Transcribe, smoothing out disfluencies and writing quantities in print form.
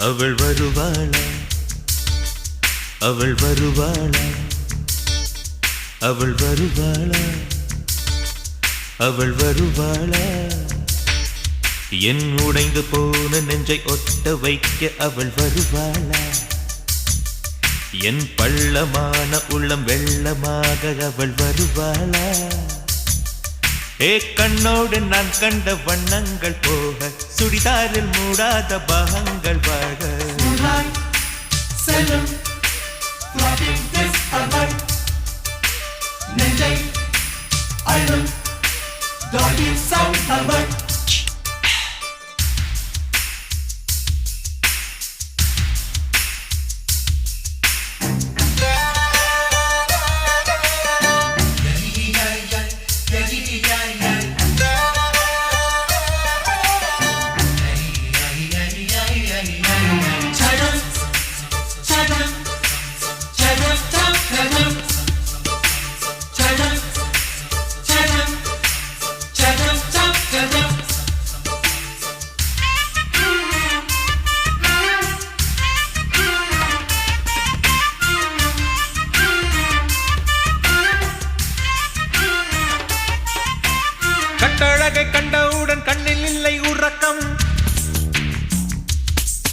அவள் வருவாளா அவள் வருவாளா அவள் வருவாளா அவள் வருவாளா என் உடைந்து போன நெஞ்சை ஒட்ட வைக்க அவள் வருவாளா என் பள்ளமான உள்ளம் வெள்ளமாக அவள் வருவாளா ஏ கண்ணோடு நான் கண்ட வண்ணங்கள் போக சுடிதாரில் மூடாத பாகங்கள் வாழ செல்லும் நெஞ்சை அழும் கட்டழகை கண்டவுடன்